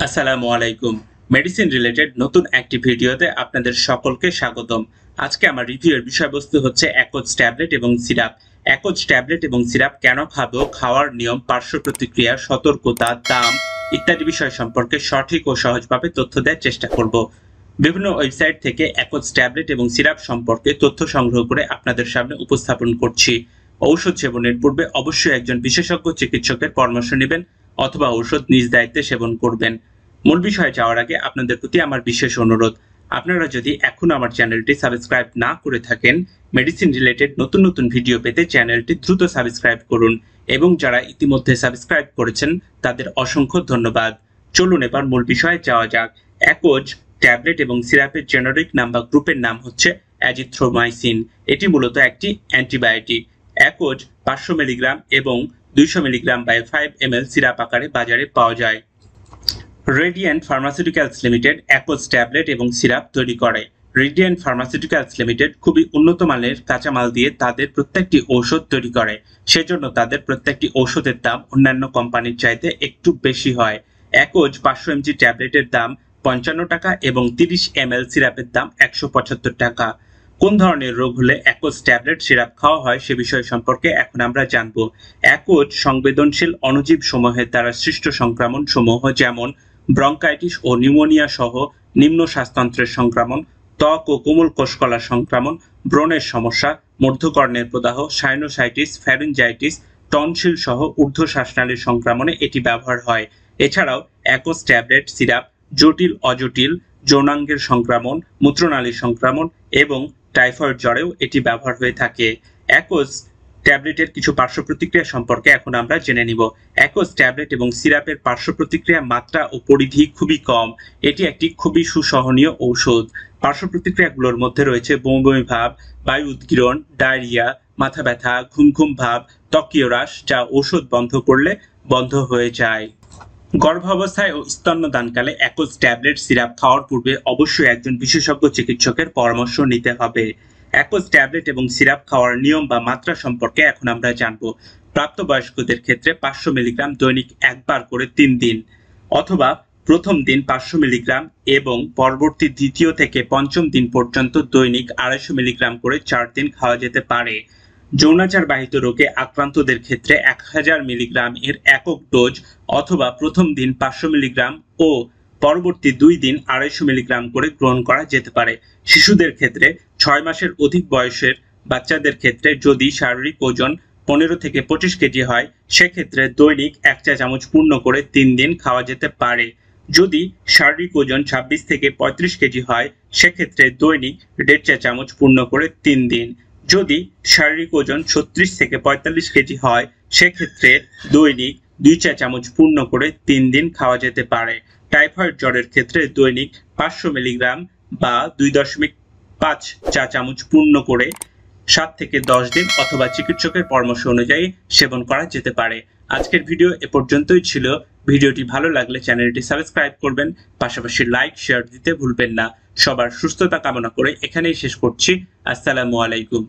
আসসালামু আলাইকুম। Medicine related নতুন একটি ভিডিওতে আপনাদের সকলকে স্বাগতম। আজকে আমার রিভিউয়ের বিষয়বস্তু হচ্ছে অ্যাকোজ ট্যাবলেট এবং সিরাপ। অ্যাকোজ ট্যাবলেট এবং সিরাপ কেন খাবো, খাওয়ার নিয়ম, পার্শ্ব প্রতিক্রিয়া, সতর্কতা, দাম ইত্যাদি বিষয় সম্পর্কে সঠিক ও সহজভাবে তথ্য দেওয়ার চেষ্টা করব। বিভিন্ন ওয়েবসাইট থেকে অ্যাকোজ ট্যাবলেট এবং সিরাপ সম্পর্কে তথ্য সংগ্রহ করে আপনাদের সামনে উপস্থাপন করছি। ঔষধ সেবনের পূর্বে অবশ্যই একজন বিশেষজ্ঞ চিকিৎসকের পরামর্শ নেবেন অথবা ঔষধ নিজ দায়িত্বে সেবন করবেন। মূল বিষয়ে যাওয়ার আগে আপনাদের প্রতি আমার বিশেষ অনুরোধ, আপনারা যদি এখন আমার চ্যানেলটি সাবস্ক্রাইব না করে থাকেন, মেডিসিন রিলেটেড নতুন নতুন ভিডিও পেতে চ্যানেলটি দ্রুত সাবস্ক্রাইব করুন এবং যারা ইতিমধ্যে সাবস্ক্রাইব করেছেন তাদের অসংখ্য ধন্যবাদ। চলুন এবার মূল বিষয়ে যাওয়া যাক। অ্যাকোজ ট্যাবলেট এবং সিরাপের জেনারিক নাম বা গ্রুপের নাম হচ্ছে অ্যাজিথ্রোমাইসিন। এটি মূলত একটি অ্যান্টিবায়োটিক। অ্যাকোজ 500 মিলিগ্রাম এবং 200 মিলিগ্রাম বাই 5 ml সিরাপ আকারে বাজারে পাওয়া যায়। রেডিয়েন্ট ফার্মাসিউটিক্যালস লিমিটেড অ্যাকোজ ট্যাবলেট এবং সিরাপ তৈরি করে। রেডিয়েন্ট ফার্মাসিউটিক্যালস লিমিটেড খুবই উন্নত মানের কাঁচামাল দিয়ে তাদের প্রত্যেকটি ঔষধ তৈরি করে, সেজন্য তাদের প্রত্যেকটি ঔষধের দাম অন্যান্য কোম্পানির চাইতে একটু বেশি হয়। অ্যাকোজ 500 mg ট্যাবলেটের দাম 55 টাকা এবং 30 ml সিরাপের দাম 175 টাকা। কোন ধরনের রোগ হলে অ্যাকোজ ট্যাবলেট সিরাপ খাওয়া হয় সে বিষয় সম্পর্কে এখন আমরা জানব। অ্যাকোজ সংবেদনশীল অণুজীব সমূহের দ্বারা সৃষ্ট সংক্রমণ সমূহ যেমন ব্রঙ্কাইটিস ও নিউমোনিয়া সহ নিম্ন শ্বাসতন্ত্রের সংক্রমণ, ত্বক ও কোমল কোষকলার সংক্রমণ, ব্রণের সমস্যা, মধ্যকর্ণের প্রদাহ, সাইনোসাইটিস, ফ্যারিঞ্জাইটিস, টনসিল সহ ঊর্ধ্ব শ্বাসনালীর সংক্রমণে এটি ব্যবহার হয়। এছাড়াও অ্যাকোজ ট্যাবলেট সিরাপ জটিল অজটিল যৌনাঙ্গের সংক্রমণ, মূত্রনালীর সংক্রমণ এবং টাইফয়েড জ্বরেও এটি ব্যবহার হয়ে থাকে। অ্যাকোজ ট্যাবলেটের কিছু পার্শ্ব প্রতিক্রিয়া সম্পর্কে এখন আমরা জেনে নিব। অ্যাকোজ ট্যাবলেট এবং সিরাপের পার্শ্ব প্রতিক্রিয়া মাত্রা ও পরিধি খুবই কম। এটি একটি খুবই সুসহনীয় ঔষধ। পার্শ্ব প্রতিক্রিয়াগুলোর মধ্যে রয়েছে বমি বমি ভাব, বায়ু উদ্গীরণ, ডায়রিয়া, মাথা ব্যথা, ঘুম ঘুম ভাব, ত্বকীয় হ্রাস, যা ঔষধ বন্ধ করলে বন্ধ হয়ে যায়। গর্ভাবস্থায় ও স্তন্যদানকালে অ্যাকোজ ট্যাবলেট সিরাপ খাওয়ার পূর্বে অবশ্যই একজন বিশেষজ্ঞ চিকিৎসকের পরামর্শ নিতে হবে। অ্যাকোজ ট্যাবলেট এবং সিরাপ খাওয়ার নিয়ম বা মাত্রা সম্পর্কে এখন আমরা জানব। প্রাপ্তবয়স্কদের ক্ষেত্রে 500 মিলিগ্রাম দৈনিক একবার করে 3 দিন, অথবা প্রথম দিন 500 মিলিগ্রাম এবং পরবর্তী দ্বিতীয় থেকে পঞ্চম দিন পর্যন্ত দৈনিক 250 মিলিগ্রাম করে 4 দিন খাওয়া যেতে পারে। যৌনাচার বাহিত রোগে আক্রান্তদের ক্ষেত্রে 1000 মিলিগ্রাম এর একক ডোজ অথবা প্রথম দিন 500 মিলিগ্রাম ও পরবর্তী 2 দিন 250 মিলিগ্রাম করে গ্রহণ করা যেতে পারে। শিশুদের ক্ষেত্রে 6 মাসের অধিক বয়সের বাচ্চাদের ক্ষেত্রে যদি শারীরিক ওজন 15 থেকে 25 কেজি হয় সেক্ষেত্রে দৈনিক 1 চা চামচ পূর্ণ করে 3 দিন খাওয়া যেতে পারে। যদি শারীরিক ওজন 26 থেকে 35 কেজি হয় সেক্ষেত্রে দৈনিক 1.5 চা চামচ পূর্ণ করে 3 দিন। যদি শারীরিক ওজন 36 থেকে 45 কেজি হয় সেক্ষেত্রে দৈনিক 2 চা চামচ পূর্ণ করে 3 দিন খাওয়া যেতে পারে। টাইফয়েড জ্বরের ক্ষেত্রে দৈনিক 500 মিলিগ্রাম বা 2.5 চা চামচ পূর্ণ করে 7 থেকে 10 দিন অথবা চিকিৎসকের পরামর্শ অনুযায়ী সেবন করা যেতে পারে। আজকের ভিডিও এ পর্যন্তই ছিল। ভিডিওটি ভালো লাগলে চ্যানেলটি সাবস্ক্রাইব করবেন, পাশাপাশি লাইক শেয়ার দিতে ভুলবেন না। সবার সুস্থতা কামনা করে এখানেই শেষ করছি। আসসালামু আলাইকুম।